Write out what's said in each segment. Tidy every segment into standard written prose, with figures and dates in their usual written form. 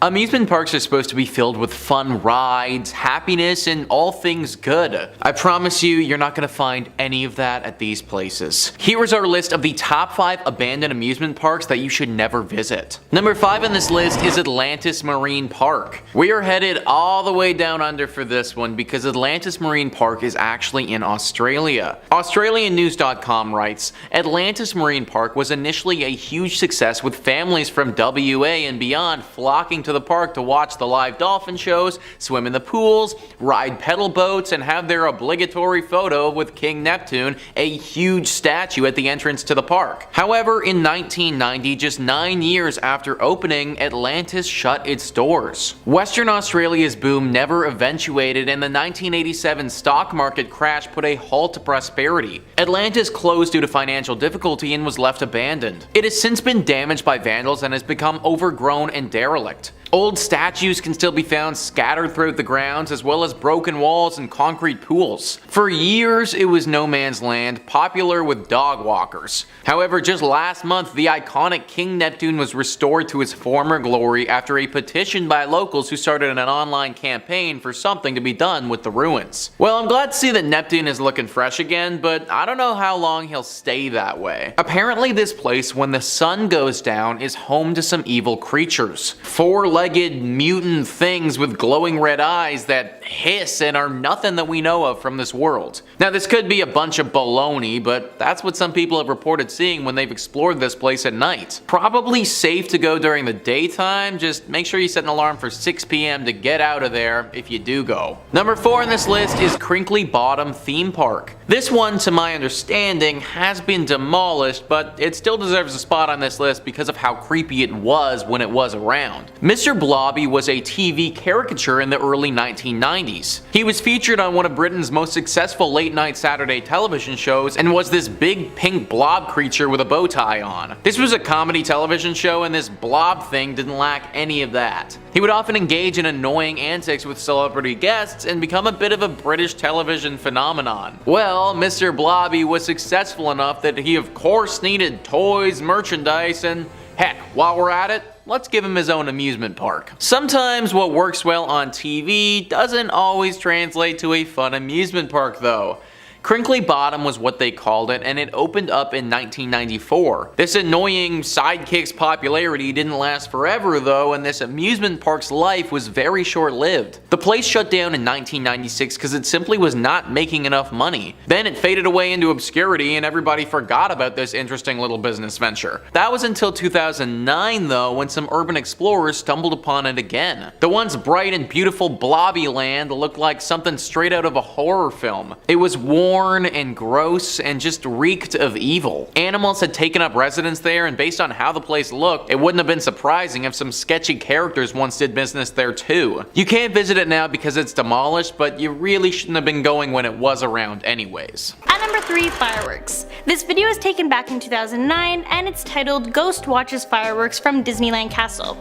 Amusement parks are supposed to be filled with fun rides, happiness, and all things good. I promise you, you're not gonna find any of that at these places. Here is our list of the top 5 abandoned amusement parks that you should never visit. Number 5 on this list is Atlantis Marine Park. We are headed all the way down under for this one because Atlantis Marine Park is actually in Australia. AustralianNews.com writes, Atlantis Marine Park was initially a huge success with families from WA and beyond flocking to the park to watch the live dolphin shows, swim in the pools, ride pedal boats, and have their obligatory photo with King Neptune, a huge statue at the entrance to the park. However, in 1990, just 9 years after opening, Atlantis shut its doors. Western Australia's boom never eventuated, and the 1987 stock market crash put a halt to prosperity. Atlantis closed due to financial difficulty and was left abandoned. It has since been damaged by vandals and has become overgrown and derelict. Old statues can still be found scattered throughout the grounds, as well as broken walls and concrete pools. For years, it was no man's land, popular with dog walkers. However, just last month, the iconic King Neptune was restored to his former glory after a petition by locals who started an online campaign for something to be done with the ruins. Well, I'm glad to see that Neptune is looking fresh again, but I don't know how long he'll stay that way. Apparently, this place, when the sun goes down, is home to some evil creatures. Four-legged mutant things with glowing red eyes that hiss and are nothing that we know of from this world. Now, this could be a bunch of baloney, but that's what some people have reported seeing when they've explored this place at night. Probably safe to go during the daytime, just make sure you set an alarm for 6 p.m. to get out of there if you do go. Number 4 on this list is Crinkly Bottom Theme Park. This one, to my understanding, has been demolished, but it still deserves a spot on this list because of how creepy it was when it was around. Mr. Blobby was a TV caricature in the early 1990s. He was featured on one of Britain's most successful late-night Saturday television shows and was this big pink blob creature with a bow tie on. This was a comedy television show, and this blob thing didn't lack any of that. He would often engage in annoying antics with celebrity guests and become a bit of a British television phenomenon. Well, Mr. Blobby was successful enough that he of course needed toys, merchandise, and heck, while we're at it, let's give him his own amusement park. Sometimes what works well on TV doesn't always translate to a fun amusement park though. Crinkly Bottom was what they called it, and it opened up in 1994. This annoying sidekick's popularity didn't last forever though, and this amusement park's life was very short-lived. The place shut down in 1996 because it simply was not making enough money. Then it faded away into obscurity and everybody forgot about this interesting little business venture. That was until 2009 though, when some urban explorers stumbled upon it again. The once bright and beautiful Blobby Land looked like something straight out of a horror film. It was worn and gross and just reeked of evil. Animals had taken up residence there, and based on how the place looked, it wouldn't have been surprising if some sketchy characters once did business there too. You can't visit it now because it's demolished, but you really shouldn't have been going when it was around anyways. At number 3, fireworks. This video is taken back in 2009 and it's titled Ghost Watches Fireworks from Disneyland Castle.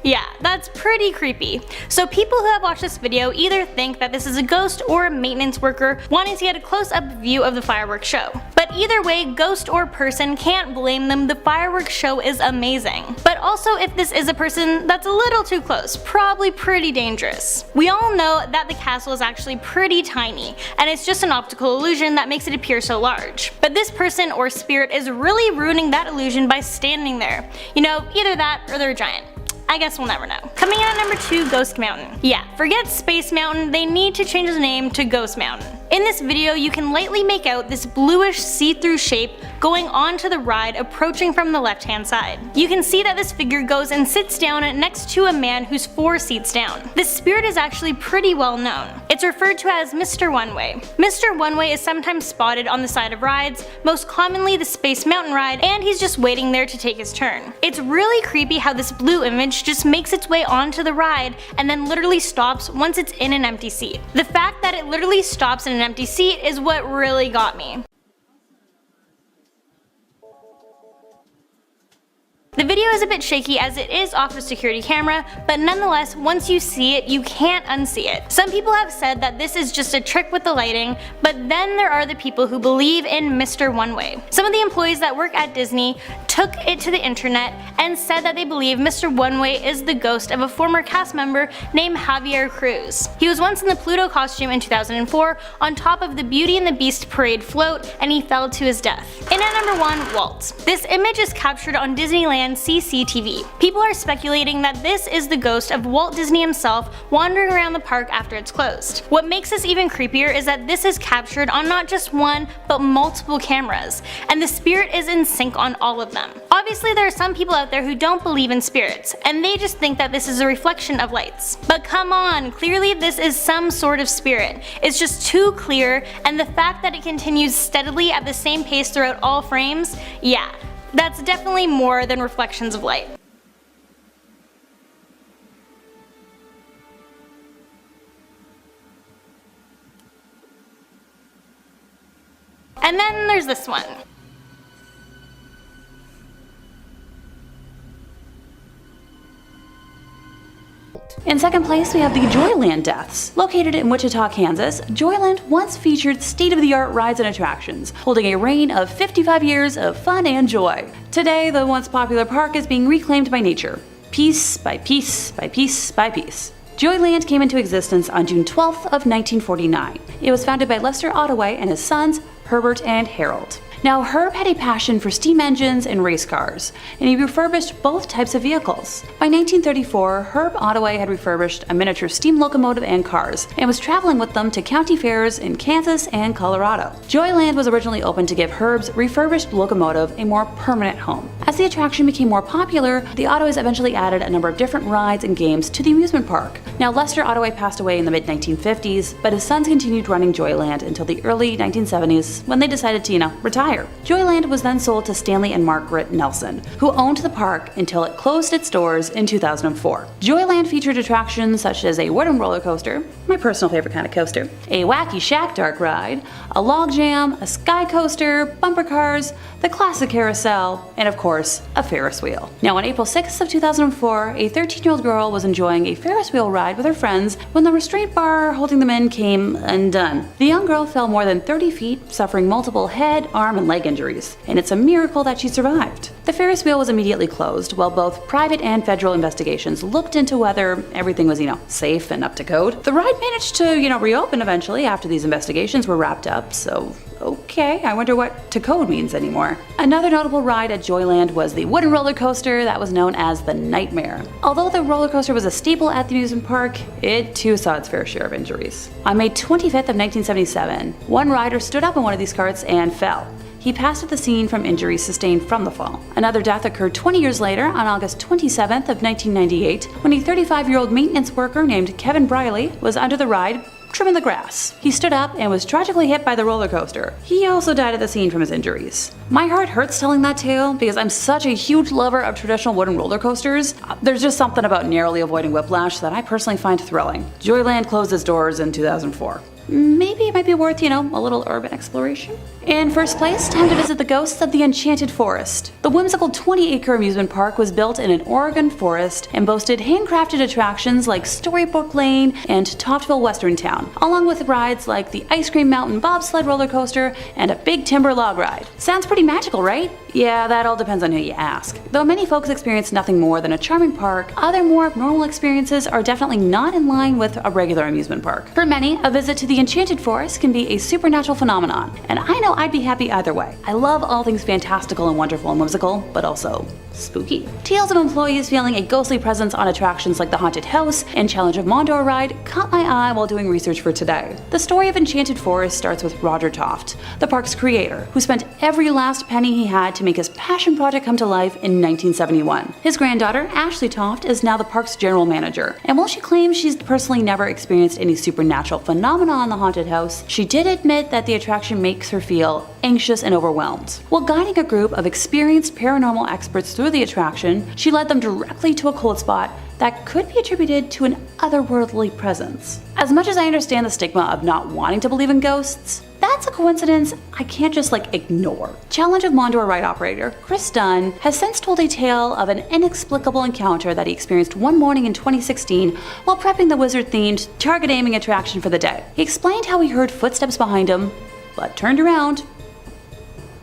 Yeah, that's pretty creepy. So people who have watched this video either think that this is a ghost or a maintenance worker wanting to get a close-up view of the fireworks show. But either way, ghost or person, can't blame them, the fireworks show is amazing. But also, if this is a person, that's a little too close, probably pretty dangerous. We all know that the castle is actually pretty tiny, and it's just an optical illusion that makes it appear so large. But this person or spirit is really ruining that illusion by standing there. You know, either that or they're a giant. I guess we'll never know. Coming in at number 2, Ghost Mountain. Yeah, forget Space Mountain, they need to change the name to Ghost Mountain. In this video, you can lightly make out this bluish see-through shape going onto the ride approaching from the left-hand side. You can see that this figure goes and sits down next to a man who's 4 seats down. This spirit is actually pretty well known. It's referred to as Mr. One-Way. Mr. One-Way is sometimes spotted on the side of rides, most commonly the Space Mountain ride, and he's just waiting there to take his turn. It's really creepy how this blue image just makes its way onto the ride and then literally stops once it's in an empty seat. The fact that it literally stops in an empty seat is what really got me. The video is a bit shaky as it is off a security camera, but nonetheless, once you see it, you can't unsee it. Some people have said that this is just a trick with the lighting, but then there are the people who believe in Mr. One Way. Some of the employees that work at Disney took it to the internet and said that they believe Mr. One Way is the ghost of a former cast member named Javier Cruz. He was once in the Pluto costume in 2004 on top of the Beauty and the Beast parade float, and he fell to his death. In at number 1, Walt. This image is captured on Disneyland CCTV. People are speculating that this is the ghost of Walt Disney himself wandering around the park after it's closed. What makes this even creepier is that this is captured on not just one, but multiple cameras, and the spirit is in sync on all of them. Obviously, there are some people out there who don't believe in spirits, and they just think that this is a reflection of lights. But come on, clearly this is some sort of spirit. It's just too clear, and the fact that it continues steadily at the same pace throughout all frames, yeah, that's definitely more than reflections of light. And then there's this one. In second place, we have the Joyland deaths. Located in Wichita, Kansas, Joyland once featured state-of-the-art rides and attractions, holding a reign of 55 years of fun and joy. Today, the once popular park is being reclaimed by nature, piece by piece by piece by piece. Joyland came into existence on June 12th of 1949. It was founded by Lester Ottaway and his sons, Herbert and Harold. Now, Herb had a passion for steam engines and race cars, and he refurbished both types of vehicles. By 1934, Herb Ottaway had refurbished a miniature steam locomotive and cars, and was traveling with them to county fairs in Kansas and Colorado. Joyland was originally opened to give Herb's refurbished locomotive a more permanent home. As the attraction became more popular, the Ottoways eventually added a number of different rides and games to the amusement park. Now, Lester Ottaway passed away in the mid-1950s, but his sons continued running Joyland until the early 1970s when they decided to, retire. Joyland was then sold to Stanley and Margaret Nelson, who owned the park until it closed its doors in 2004. Joyland featured attractions such as a wooden roller coaster, my personal favorite kind of coaster, a wacky shack dark ride, a log jam, a sky coaster, bumper cars, the classic carousel, and of course, a Ferris wheel. Now, on April 6th of 2004, a 13-year-old girl was enjoying a Ferris wheel ride with her friends when the restraint bar holding them in came undone. The young girl fell more than 30 feet, suffering multiple head, arm, and leg injuries, and it's a miracle that she survived. The Ferris wheel was immediately closed, while both private and federal investigations looked into whether everything was, safe and up to code. The ride managed to, reopen eventually after these investigations were wrapped up, so okay, I wonder what to code means anymore. Another notable ride at Joyland was the wooden roller coaster that was known as the Nightmare. Although the roller coaster was a staple at the amusement park, it too saw its fair share of injuries. On May 25th of 1977, one rider stood up in one of these carts and fell. He passed at the scene from injuries sustained from the fall. Another death occurred 20 years later on August 27th of 1998 when a 35-year-old maintenance worker named Kevin Briley was under the ride trimming the grass. He stood up and was tragically hit by the roller coaster. He also died at the scene from his injuries. My heart hurts telling that tale because I'm such a huge lover of traditional wooden roller coasters. There's just something about narrowly avoiding whiplash that I personally find thrilling. Joyland closed its doors in 2004. Maybe it might be worth, a little urban exploration. In first place, time to visit the ghosts of the Enchanted Forest. The whimsical 20-acre amusement park was built in an Oregon forest and boasted handcrafted attractions like Storybook Lane and Toftville Western Town, along with rides like the Ice Cream Mountain bobsled roller coaster and a big timber log ride. Sounds pretty magical, right? Yeah, that all depends on who you ask. Though many folks experience nothing more than a charming park, other more abnormal experiences are definitely not in line with a regular amusement park. For many, a visit to the Enchanted Forest can be a supernatural phenomenon, and I know I'd be happy either way. I love all things fantastical and wonderful and whimsical, but also spooky. Tales of employees feeling a ghostly presence on attractions like the Haunted House and Challenge of Mondor ride caught my eye while doing research for today. The story of Enchanted Forest starts with Roger Toft, the park's creator, who spent every last penny he had to make his passion project come to life in 1971. His granddaughter, Ashley Toft, is now the park's general manager, and while she claims she's personally never experienced any supernatural phenomena on the Haunted House, she did admit that the attraction makes her feel anxious and overwhelmed. While guiding a group of experienced paranormal experts through through the attraction, she led them directly to a cold spot that could be attributed to an otherworldly presence. As much as I understand the stigma of not wanting to believe in ghosts, that's a coincidence I can't just ignore. Challenge of Mondor ride operator Chris Dunn has since told a tale of an inexplicable encounter that he experienced one morning in 2016 while prepping the wizard-themed target aiming attraction for the day. He explained how he heard footsteps behind him, but turned around.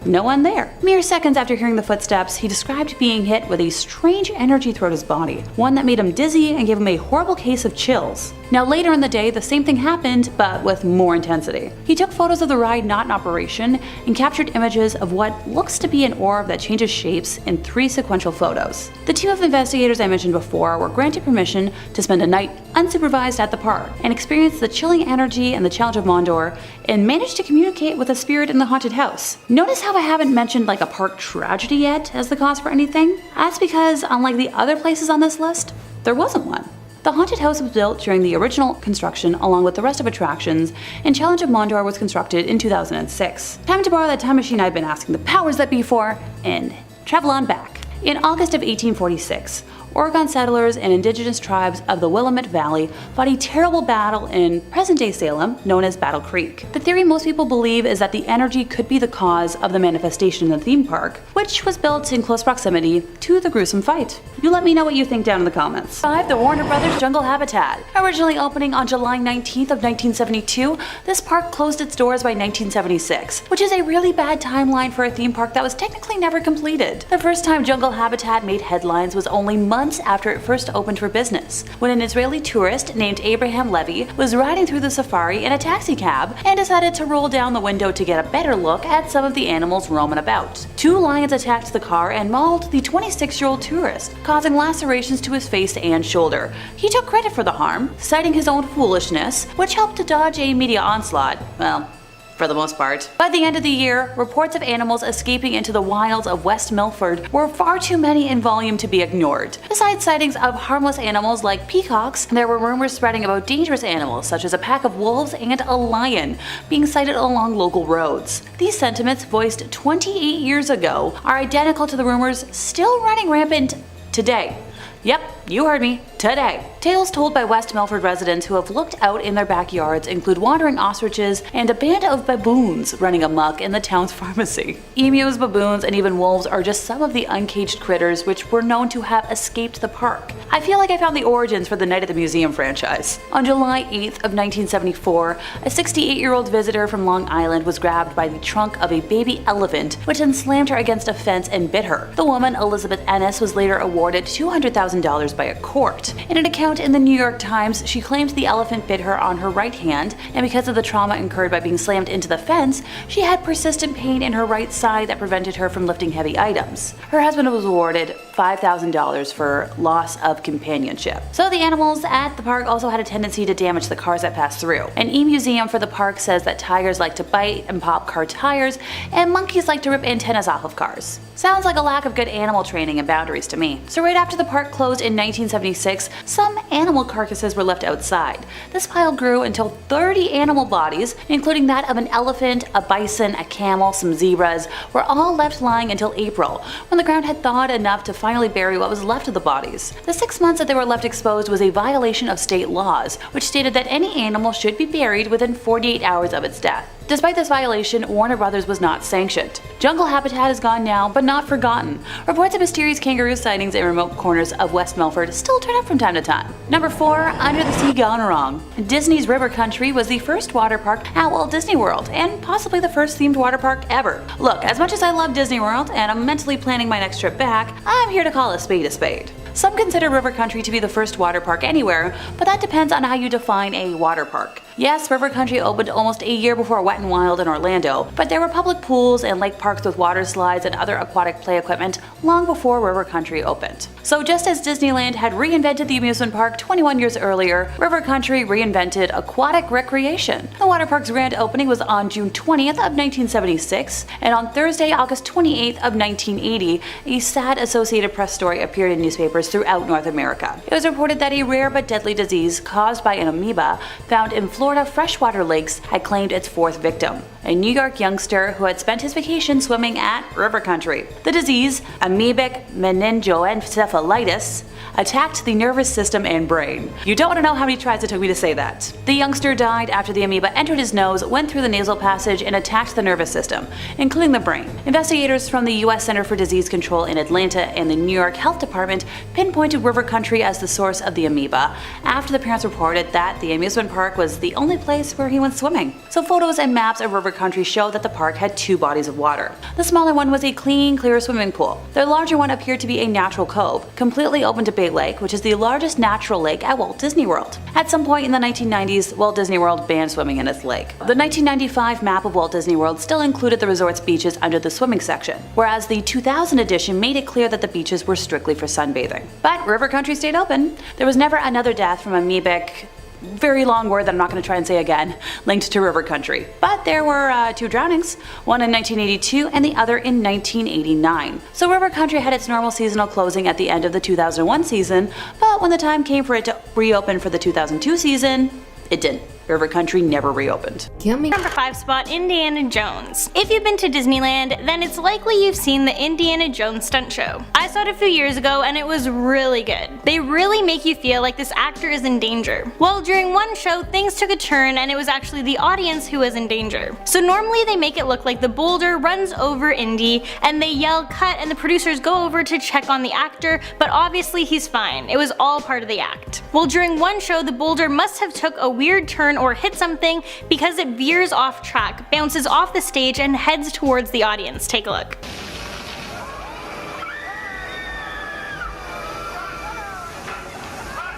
No one there. Mere seconds after hearing the footsteps, he described being hit with a strange energy throughout his body, one that made him dizzy and gave him a horrible case of chills. Now later in the day, the same thing happened, but with more intensity. He took photos of the ride not in operation and captured images of what looks to be an orb that changes shapes in 3 sequential photos. The team of investigators I mentioned before were granted permission to spend a night unsupervised at the park and experience the chilling energy and the Challenge of Mondor and managed to communicate with a spirit in the haunted house. Notice how I haven't mentioned a park tragedy yet as the cause for anything? That's because, unlike the other places on this list, there wasn't one. The haunted house was built during the original construction along with the rest of attractions, and Challenge of Mondor was constructed in 2006. Time to borrow that time machine I've been asking the powers that be for, and travel on back. In August of 1846, Oregon settlers and indigenous tribes of the Willamette Valley fought a terrible battle in present-day Salem, known as Battle Creek. The theory most people believe is that the energy could be the cause of the manifestation in the theme park, which was built in close proximity to the gruesome fight. You let me know what you think down in the comments. 5. The Warner Brothers Jungle Habitat. Originally opening on July 19th of 1972, this park closed its doors by 1976, which is a really bad timeline for a theme park that was technically never completed. The first time Jungle Habitat made headlines was only months after it first opened for business, when an Israeli tourist named Abraham Levy was riding through the safari in a taxi cab and decided to roll down the window to get a better look at some of the animals roaming about. 2 lions attacked the car and mauled the 26-year-old tourist, causing lacerations to his face and shoulder. He took credit for the harm, citing his own foolishness, which helped to dodge a media onslaught. Well, for the most part. By the end of the year, reports of animals escaping into the wilds of West Milford were far too many in volume to be ignored. Besides sightings of harmless animals like peacocks, there were rumors spreading about dangerous animals such as a pack of wolves and a lion being sighted along local roads. These sentiments, voiced 28 years ago, are identical to the rumors still running rampant today. Yep, you heard me, today. Tales told by West Milford residents who have looked out in their backyards include wandering ostriches and a band of baboons running amok in the town's pharmacy. Emus, baboons, and even wolves are just some of the uncaged critters which were known to have escaped the park. I feel like I found the origins for the Night at the Museum franchise. On July 8th of 1974, a 68-year-old visitor from Long Island was grabbed by the trunk of a baby elephant, which then slammed her against a fence and bit her. The woman, Elizabeth Ennis, was later awarded $200,000 by a court. In an account in the New York Times, she claimed the elephant bit her on her right hand, and because of the trauma incurred by being slammed into the fence, she had persistent pain in her right side that prevented her from lifting heavy items. Her husband was awarded $5,000 for loss of companionship. So the animals at the park also had a tendency to damage the cars that passed through. An e-museum for the park says that tigers like to bite and pop car tires, and monkeys like to rip antennas off of cars. Sounds like a lack of good animal training and boundaries to me. So right after the park closed in 1976, some animal carcasses were left outside. This pile grew until 30 animal bodies, including that of an elephant, a bison, a camel, some zebras, were all left lying until April, when the ground had thawed enough to finally bury what was left of the bodies. The 6 months that they were left exposed was a violation of state laws, which stated that any animal should be buried within 48 hours of its death. Despite this violation, Warner Brothers was not sanctioned. Jungle Habitat is gone now, but not forgotten. Reports of mysterious kangaroo sightings in remote corners of West Milford still turn up from time to time. Number 4. Under the Sea Gone Wrong. Disney's River Country was the first water park at Walt Disney World, and possibly the first themed water park ever. Look, as much as I love Disney World, and I'm mentally planning my next trip back, I'm here to call a spade a spade. Some consider River Country to be the first water park anywhere, but that depends on how you define a water park. Yes, River Country opened almost a year before Wet n Wild in Orlando, but there were public pools and lake parks with water slides and other aquatic play equipment long before River Country opened. So just as Disneyland had reinvented the amusement park 21 years earlier, River Country reinvented aquatic recreation. The water park's grand opening was on June 20th of 1976, and on Thursday, August 28th of 1980, a sad Associated Press story appeared in newspapers throughout North America. It was reported that a rare but deadly disease caused by an amoeba found in Florida freshwater lakes had claimed its 4th victim. a New York youngster who had spent his vacation swimming at river country. The disease, amoebic meningoencephalitis, attacked the nervous system and brain. You don't want to know how many tries it took me to say that. The youngster died after the amoeba entered his nose, went through the nasal passage, and attacked the nervous system, including the brain. Investigators from the U.S. Center for Disease Control in Atlanta and the New York Health Department pinpointed river country as the source of the amoeba after the parents reported that the amusement park was the only place where he went swimming. So photos and maps of river country show that the park had two bodies of water. The smaller one was a clean, clear swimming pool. The larger one appeared to be a natural cove, completely open to Bay Lake, which is the largest natural lake at Walt Disney World. At some point in the 1990s, Walt Disney World banned swimming in its lake. The 1995 map of Walt Disney World still included the resort's beaches under the swimming section, whereas the 2000 edition made it clear that the beaches were strictly for sunbathing. But river country stayed open. There was never another death from amoebic, very long word that I'm not going to try and say again, linked to river country. But there were two drownings, one in 1982 and the other in 1989. So river country had its normal seasonal closing at the end of the 2001 season, but when the time came for it to reopen for the 2002 season, it didn't. River country never reopened. Number 5 spot, Indiana Jones. If you've been to Disneyland, then it's likely you've seen the Indiana Jones stunt show. I saw it a few years ago and it was really good. They really make you feel like this actor is in danger. Well, during one show, things took a turn and it was actually the audience who was in danger. So normally they make it look like the boulder runs over Indy and they yell cut and the producers go over to check on the actor, but obviously he's fine. It was all part of the act. Well, during one show, the boulder must have took a weird turn or hit something because it veers off track, bounces off the stage, and heads towards the audience. Take a look.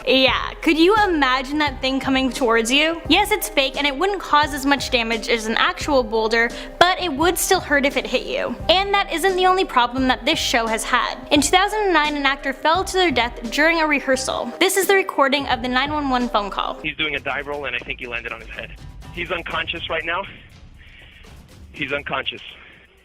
Yeah, could you imagine that thing coming towards you? Yes, it's fake and it wouldn't cause as much damage as an actual boulder, but it would still hurt if it hit you. And that isn't the only problem that this show has had. In 2009, an actor fell to their death during a rehearsal. This is the recording of the 911 phone call. He's doing a dive roll and I think he landed on his head. He's unconscious right now. He's unconscious.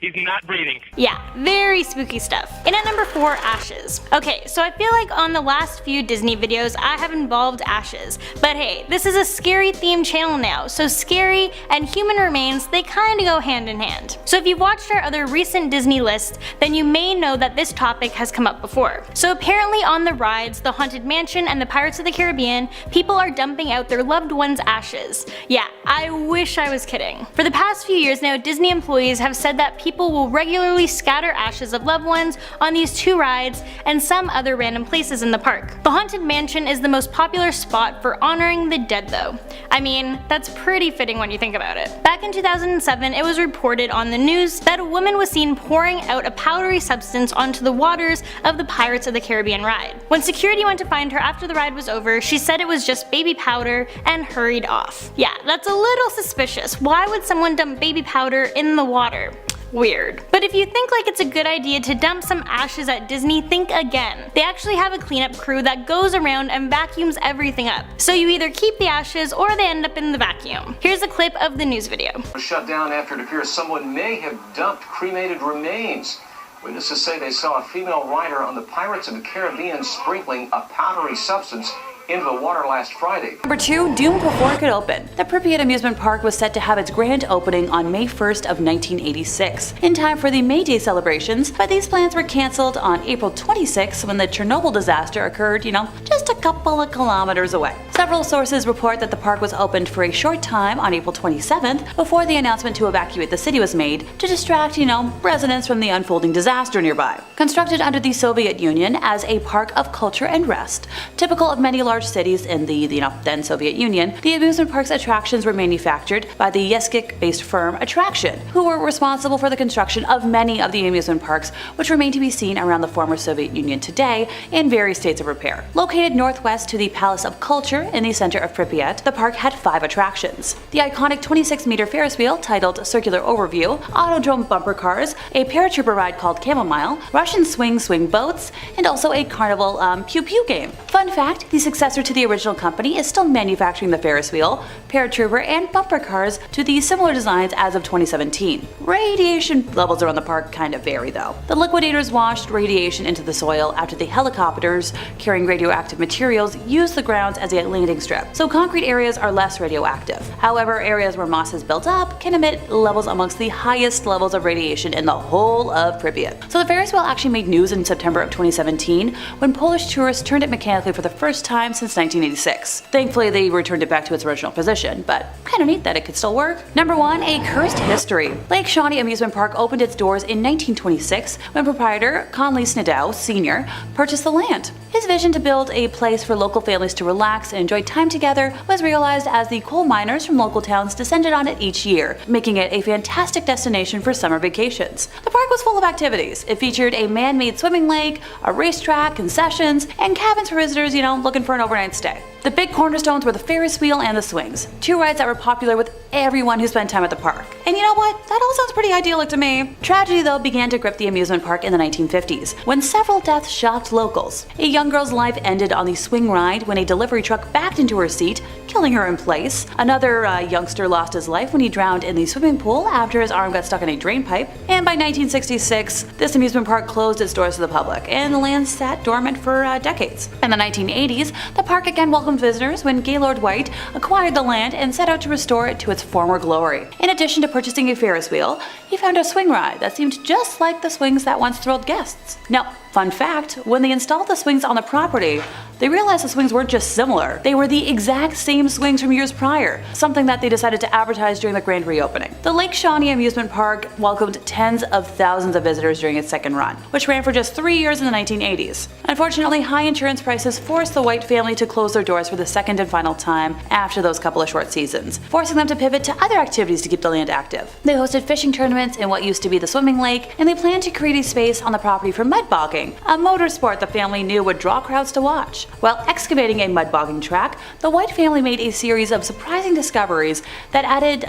He's not breathing. Yeah, very spooky stuff. And at number 4, ashes. Okay, so I feel like on the last few Disney videos I have involved ashes, but hey, this is a scary themed channel now, so scary and human remains, they kinda go hand in hand. So if you've watched our other recent Disney lists, then you may know that this topic has come up before. So apparently on the rides, the Haunted Mansion and the Pirates of the Caribbean, people are dumping out their loved ones' ashes. Yeah, I wish I was kidding. For the past few years now, Disney employees have said that people will regularly scatter ashes of loved ones on these 2 rides and some other random places in the park. The Haunted Mansion is the most popular spot for honoring the dead though. I mean, that's pretty fitting when you think about it. Back in 2007, it was reported on the news that a woman was seen pouring out a powdery substance onto the waters of the Pirates of the Caribbean ride. When security went to find her after the ride was over, she said it was just baby powder and hurried off. Yeah, that's a little suspicious. Why would someone dump baby powder in the water? Weird. But if you think like it's a good idea to dump some ashes at Disney, think again. They actually have a cleanup crew that goes around and vacuums everything up. So you either keep the ashes or they end up in the vacuum. Here's a clip of the news video. Shut down after it appears someone may have dumped cremated remains. Witnesses say they saw a female rider on the Pirates of the Caribbean sprinkling a powdery substance into the water last Friday. Number 2, doomed before it could open. The Pripyat amusement park was set to have its grand opening on May 1st of 1986, in time for the May Day celebrations, but these plans were cancelled on April 26th when the Chernobyl disaster occurred, just a couple of kilometers away. Several sources report that the park was opened for a short time on April 27th before the announcement to evacuate the city was made to distract, residents from the unfolding disaster nearby. Constructed under the Soviet Union as a park of culture and rest, typical of many large cities in the then Soviet Union, the amusement park's attractions were manufactured by the Yeskik-based firm Attraction, who were responsible for the construction of many of the amusement parks which remain to be seen around the former Soviet Union today in various states of repair. Located northwest to the Palace of Culture in the center of Pripyat, the park had 5 attractions. The iconic 26-meter Ferris wheel titled Circular Overview, Autodrome bumper cars, a paratrooper ride called Camomile, Russian swing boats, and also a carnival pew-pew game. Fun fact, the successor to the original company is still manufacturing the Ferris wheel, paratrooper, and bumper cars to the similar designs as of 2017. Radiation levels around the park kind of vary though. The liquidators washed radiation into the soil after the helicopters carrying radioactive materials used the grounds as a landing strip, so concrete areas are less radioactive. However, areas where moss has built up can emit levels amongst the highest levels of radiation in the whole of Pripyat. So the Ferris wheel actually made news in September of 2017 when Polish tourists turned it mechanically for the first time since 1986. Thankfully, they returned it back to its original position, but kinda neat that it could still work. Number 1. A cursed history. Lake Shawnee Amusement Park opened its doors in 1926 when proprietor Conley Snidow Sr. purchased the land. His vision to build a place for local families to relax and enjoy time together was realized as the coal miners from local towns descended on it each year, making it a fantastic destination for summer vacations. The park was full of activities. It featured a man-made swimming lake, a racetrack, concessions, and cabins for visitors, looking for an overnight stay. The big cornerstones were the Ferris wheel and the swings, two rides that were popular with everyone who spent time at the park. And you know what? That all sounds pretty idyllic to me. Tragedy, though, began to grip the amusement park in the 1950s, when several deaths shocked locals. A young girl's life ended on the swing ride when a delivery truck backed into her seat, killing her in place. Another youngster lost his life when he drowned in the swimming pool after his arm got stuck in a drain pipe. And by 1966, this amusement park closed its doors to the public, and the land sat dormant for decades. In the 1980s, the park again welcomed visitors when Gaylord White acquired the land and set out to restore it to its former glory. In addition to purchasing a Ferris wheel, he found a swing ride that seemed just like the swings that once thrilled guests. Now, fun fact, when they installed the swings on the property, they realized the swings weren't just similar, they were the exact same swings from years prior, something that they decided to advertise during the grand reopening. The Lake Shawnee Amusement Park welcomed tens of thousands of visitors during its second run, which ran for just 3 years in the 1980s. Unfortunately, high insurance prices forced the White family to close their doors for the second and final time after those couple of short seasons, forcing them to pivot to other activities to keep the land active. They hosted fishing tournaments in what used to be the swimming lake, and they planned to create a space on the property for mud bogging, a motorsport the family knew would draw crowds to watch. While excavating a mud bogging track, the White family made a series of surprising discoveries that added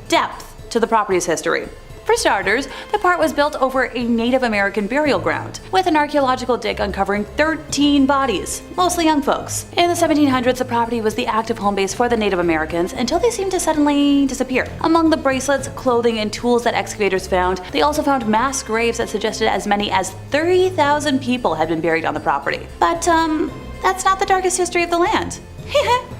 depth to the property's history. For starters, the park was built over a Native American burial ground, with an archaeological dig uncovering 13 bodies, mostly young folks. In the 1700s, the property was the active home base for the Native Americans until they seemed to suddenly disappear. Among the bracelets, clothing, and tools that excavators found, they also found mass graves that suggested as many as 30,000 people had been buried on the property. But, that's not the darkest history of the land.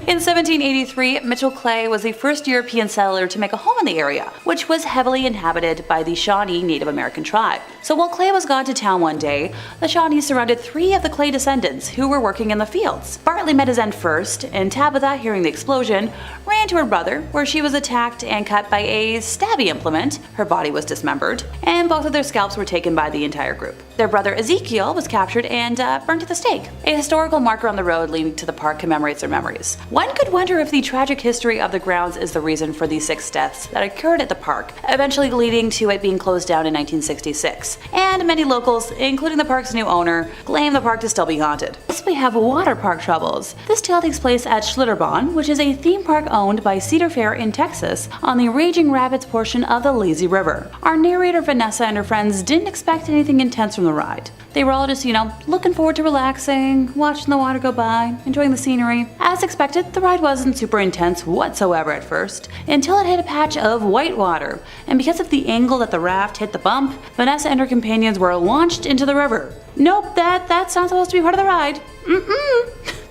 In 1783, Mitchell Clay was the first European settler to make a home in the area, which was heavily inhabited by the Shawnee Native American tribe. So while Clay was gone to town one day, the Shawnees surrounded 3 of the Clay descendants who were working in the fields. Bartley met his end first, and Tabitha, hearing the explosion, ran to her brother, where she was attacked and cut by a stabby implement. Her body was dismembered, and both of their scalps were taken by the entire group. Their brother Ezekiel was captured and burned at the stake. A historical marker on the road leading to the park commemorates their memories. One could wonder if the tragic history of the grounds is the reason for the 6 deaths that occurred at the park, eventually leading to it being closed down in 1966. And many locals, including the park's new owner, claim the park to still be haunted. Next, we have water park troubles. This tale takes place at Schlitterbahn, which is a theme park owned by Cedar Fair in Texas on the Raging Rapids portion of the Lazy River. Our narrator Vanessa and her friends didn't expect anything intense from the ride. They were all just, looking forward to relaxing, watching the water go by, enjoying the scenery. As expected, the ride wasn't super intense whatsoever at first, until it hit a patch of white water, and because of the angle that the raft hit the bump, Vanessa and her companions were launched into the river. Nope, that's not supposed to be part of the ride.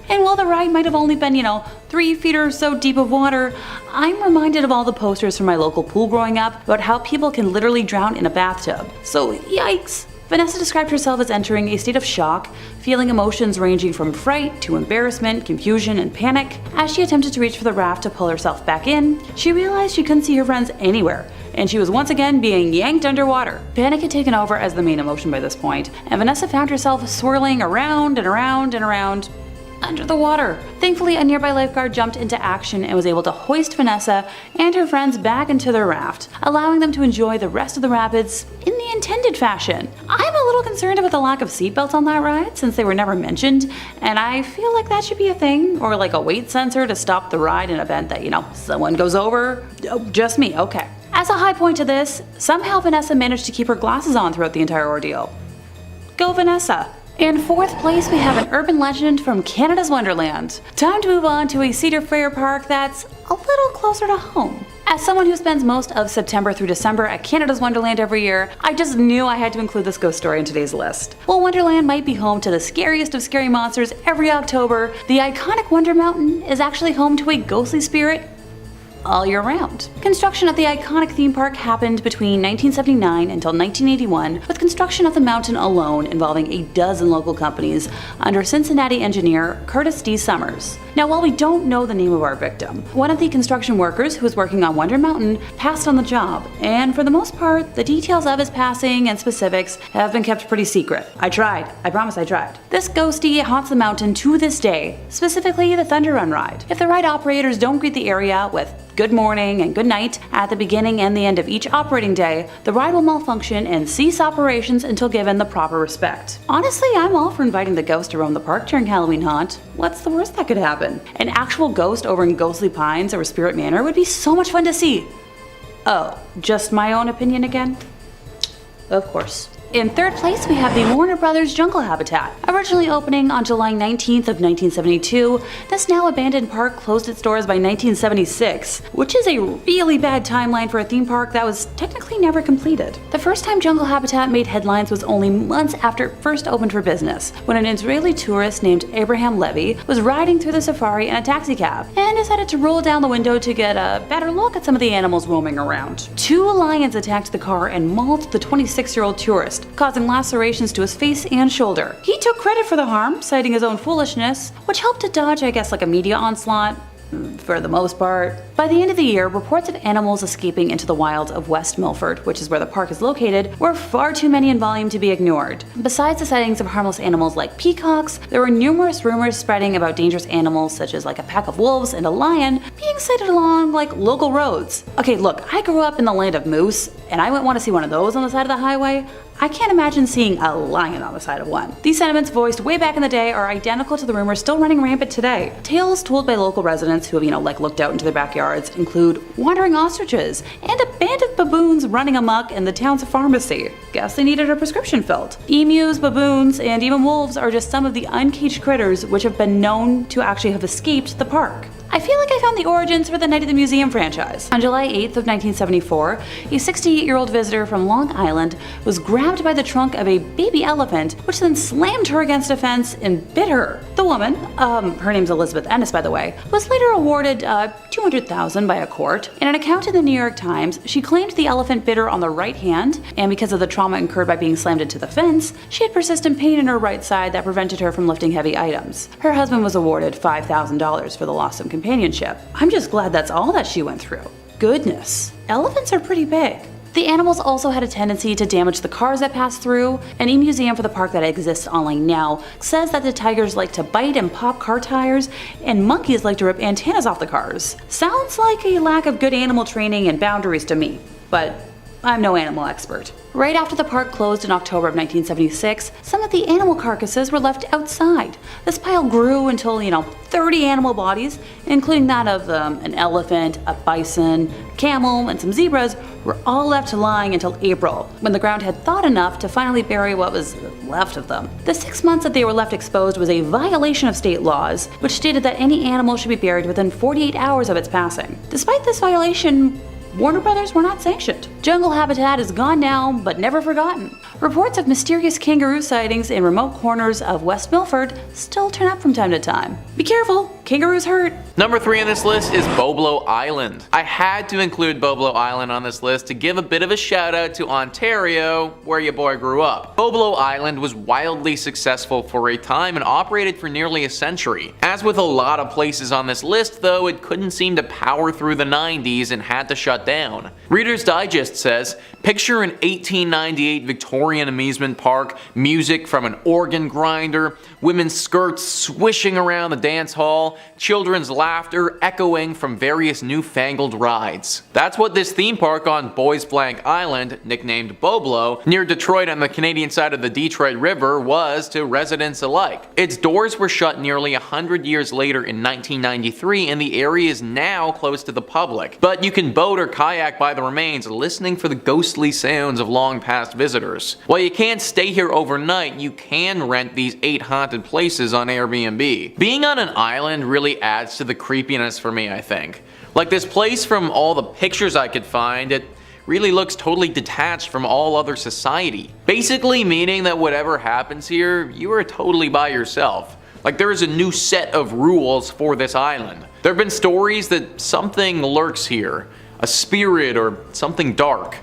And while the ride might have only been, 3 feet or so deep of water, I'm reminded of all the posters from my local pool growing up about how people can literally drown in a bathtub. So yikes! Vanessa described herself as entering a state of shock, feeling emotions ranging from fright to embarrassment, confusion, and panic. As she attempted to reach for the raft to pull herself back in, she realized she couldn't see her friends anywhere, and she was once again being yanked underwater. Panic had taken over as the main emotion by this point, and Vanessa found herself swirling around and around and around under the water. Thankfully, a nearby lifeguard jumped into action and was able to hoist Vanessa and her friends back into their raft, allowing them to enjoy the rest of the rapids in the intended fashion. I'm a little concerned about the lack of seatbelts on that ride, since they were never mentioned, and I feel like that should be a thing, or like a weight sensor to stop the ride in event that, someone goes over. Oh, just me, okay. As a high point to this, somehow Vanessa managed to keep her glasses on throughout the entire ordeal. Go Vanessa! In 4th place, we have an urban legend from Canada's Wonderland. Time to move on to a Cedar Fair park that's a little closer to home. As someone who spends most of September through December at Canada's Wonderland every year, I just knew I had to include this ghost story in today's list. While Wonderland might be home to the scariest of scary monsters every October, the iconic Wonder Mountain is actually home to a ghostly spirit all year round. Construction of the iconic theme park happened between 1979 until 1981, with construction of the mountain alone involving a dozen local companies under Cincinnati engineer Curtis D. Summers. Now, while we don't know the name of our victim, one of the construction workers who was working on Wonder Mountain passed on the job, and for the most part, the details of his passing and specifics have been kept pretty secret. I tried. I promise I tried. This ghostie haunts the mountain to this day, specifically the Thunder Run ride. If the ride operators don't greet the area with good morning and good night at the beginning and the end of each operating day, the ride will malfunction and cease operations until given the proper respect. Honestly, I'm all for inviting the ghost to roam the park during Halloween haunt. What's the worst that could happen? An actual ghost over in Ghostly Pines or Spirit Manor would be so much fun to see. Oh, just my own opinion again? Of course. In 3rd place, we have the Warner Brothers Jungle Habitat. Originally opening on July 19th of 1972, this now abandoned park closed its doors by 1976, which is a really bad timeline for a theme park that was technically never completed. The first time Jungle Habitat made headlines was only months after it first opened for business, when an Israeli tourist named Abraham Levy was riding through the safari in a taxicab and decided to roll down the window to get a better look at some of the animals roaming around. 2 lions attacked the car and mauled the 26-year-old tourist, causing lacerations to his face and shoulder. He took credit for the harm, citing his own foolishness, which helped to dodge, I guess, like a media onslaught. For the most part. By the end of the year, reports of animals escaping into the wilds of West Milford, which is where the park is located, were far too many in volume to be ignored. Besides the sightings of harmless animals like peacocks, there were numerous rumors spreading about dangerous animals such as like a pack of wolves and a lion being sighted along like local roads. Okay, look, I grew up in the land of moose, and I wouldn't want to see one of those on the side of the highway. I can't imagine seeing a lion on the side of one. These sentiments voiced way back in the day are identical to the rumors still running rampant today. Tales told by local residents who have, like looked out into their backyards include wandering ostriches and a band of baboons running amok in the town's pharmacy. Guess they needed a prescription filled. Emus, baboons, and even wolves are just some of the uncaged critters which have been known to actually have escaped the park. I feel like I found the origins for the Night at the Museum franchise. On July 8th of 1974, a 68-year-old visitor from Long Island was grabbed by the trunk of a baby elephant, which then slammed her against a fence and bit her. The woman, her name's Elizabeth Ennis by the way, was later awarded $200,000 by a court. In an account in the New York Times, she claimed the elephant bit her on the right hand, and because of the trauma incurred by being slammed into the fence, she had persistent pain in her right side that prevented her from lifting heavy items. Her husband was awarded $5,000 for the loss of companionship. I'm just glad that's all that she went through. Goodness, elephants are pretty big. The animals also had a tendency to damage the cars that passed through. An e-museum for the park that exists online now says that the tigers like to bite and pop car tires, and monkeys like to rip antennas off the cars. Sounds like a lack of good animal training and boundaries to me, but I'm no animal expert. Right after the park closed in October of 1976, some of the animal carcasses were left outside. This pile grew until, 30 animal bodies, including that of an elephant, a bison, camel, and some zebras, were all left lying until April, when the ground had thawed enough to finally bury what was left of them. The 6 months that they were left exposed was a violation of state laws, which stated that any animal should be buried within 48 hours of its passing. Despite this violation, Warner Brothers were not sanctioned. Jungle Habitat is gone now, but never forgotten. Reports of mysterious kangaroo sightings in remote corners of West Milford still turn up from time to time. Be careful, kangaroos hurt. Number 3 on this list is Boblo Island. I had to include Boblo Island on this list to give a bit of a shout out to Ontario, where your boy grew up. Boblo Island was wildly successful for a time and operated for nearly a century. As with a lot of places on this list though, it couldn't seem to power through the 90s and had to shut down. Reader's Digest says, picture an 1898 Victorian amusement park, music from an organ grinder, women's skirts swishing around the dance hall, children's laughter echoing from various newfangled rides. That's what this theme park on Boys Blank Island, nicknamed Boblo, near Detroit on the Canadian side of the Detroit River, was to residents alike. Its doors were shut nearly 100 years later in 1993, and the area is now closed to the public. But you can boat or kayak by the remains, listening for the ghostly sounds of long past visitors. While you can't stay here overnight, you can rent these 8 haunted places on Airbnb. Being on an island really adds to the creepiness for me, I think. Like this place, from all the pictures I could find, it really looks totally detached from all other society. Basically meaning that whatever happens here, you are totally by yourself. Like there is a new set of rules for this island. There have been stories that something lurks here, a spirit or something dark.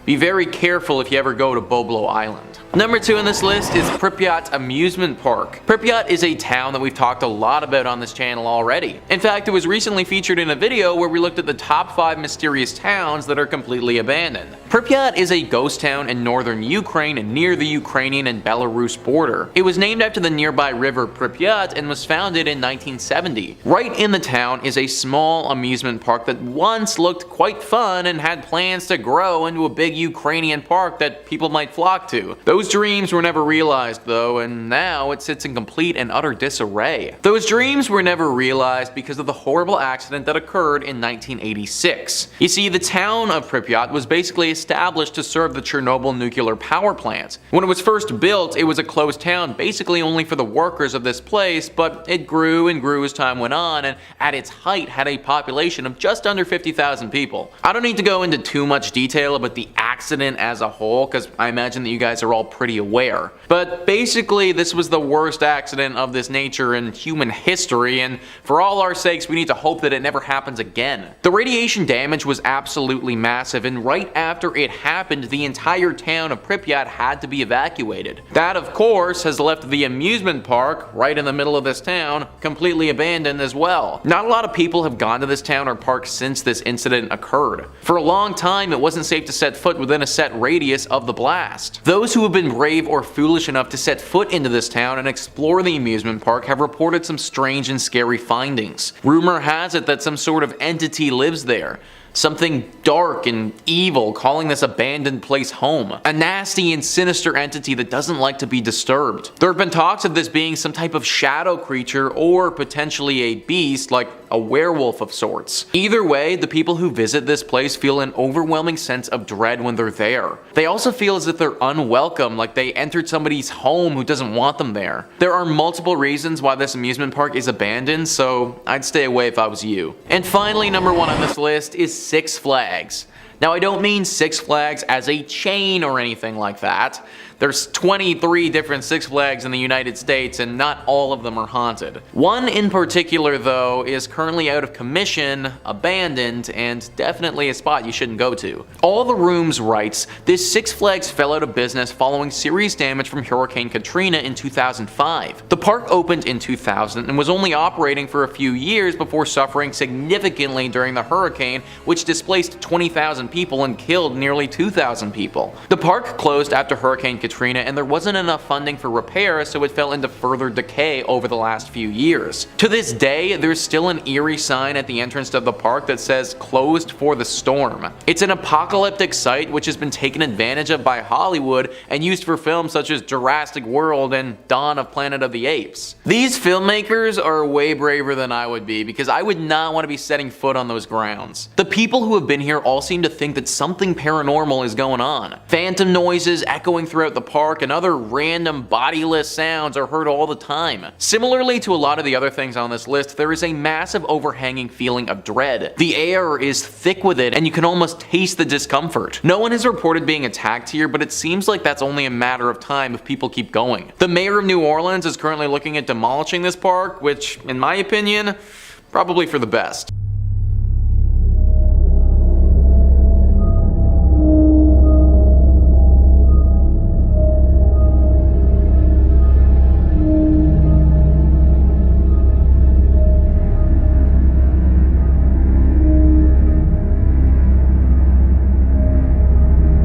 Be very careful if you ever go to Boblo Island. Number 2 on this list is Pripyat Amusement Park. Pripyat is a town that we've talked a lot about on this channel already. In fact, it was recently featured in a video where we looked at the top 5 mysterious towns that are completely abandoned. Pripyat is a ghost town in northern Ukraine near the Ukrainian and Belarus border. It was named after the nearby river Pripyat and was founded in 1970. Right in the town is a small amusement park that once looked quite fun and had plans to grow into a big Ukrainian park that people might flock to. Those dreams were never realized though, and now it sits in complete and utter disarray. Those dreams were never realized because of the horrible accident that occurred in 1986. You see, the town of Pripyat was basically established to serve the Chernobyl nuclear power plant. When it was first built, it was a closed town basically only for the workers of this place, but it grew and grew as time went on, and at its height had a population of just under 50,000 people. I don't need to go into too much detail about the accident as a whole, because I imagine that you guys are all pretty aware. But basically, this was the worst accident of this nature in human history, and for all our sakes, we need to hope that it never happens again. The radiation damage was absolutely massive, and right after it happened, the entire town of Pripyat had to be evacuated. That, of course, has left the amusement park, right in the middle of this town, completely abandoned as well. Not a lot of people have gone to this town or park since this incident occurred. For a long time, it wasn't safe to set foot within a set radius of the blast. Those who have been brave or foolish enough to set foot into this town and explore the amusement park have reported some strange and scary findings. Rumor has it that some sort of entity lives there. Something dark and evil calling this abandoned place home. A nasty and sinister entity that doesn't like to be disturbed. There have been talks of this being some type of shadow creature or potentially a beast, like a werewolf of sorts. Either way, the people who visit this place feel an overwhelming sense of dread when they're there. They also feel as if they're unwelcome, like they entered somebody's home who doesn't want them there. There are multiple reasons why this amusement park is abandoned, so I'd stay away if I was you. And finally, number 1 on this list is Six Flags. Now, I don't mean Six Flags as a chain or anything like that. There's 23 different Six Flags in the United States, and not all of them are haunted. One in particular, though, is currently out of commission, abandoned, and definitely a spot you shouldn't go to. All the Rooms writes, this Six Flags fell out of business following serious damage from Hurricane Katrina in 2005. The park opened in 2000 and was only operating for a few years before suffering significantly during the hurricane, which displaced 20,000 people and killed nearly 2,000 people. The park closed after Hurricane Katrina, and there wasn't enough funding for repairs, so it fell into further decay over the last few years. To this day, there's still an eerie sign at the entrance to the park that says closed for the storm. It's an apocalyptic site which has been taken advantage of by Hollywood and used for films such as Jurassic World and Dawn of Planet of the Apes. These filmmakers are way braver than I would be, because I would not want to be setting foot on those grounds. The people who have been here all seem to think that something paranormal is going on. Phantom noises echoing throughout the park and other random bodiless sounds are heard all the time. Similarly to a lot of the other things on this list, there is a massive overhanging feeling of dread. The air is thick with it, and you can almost taste the discomfort. No one has reported being attacked here, but it seems like that's only a matter of time if people keep going. The mayor of New Orleans is currently looking at demolishing this park, which, in my opinion, probably for the best.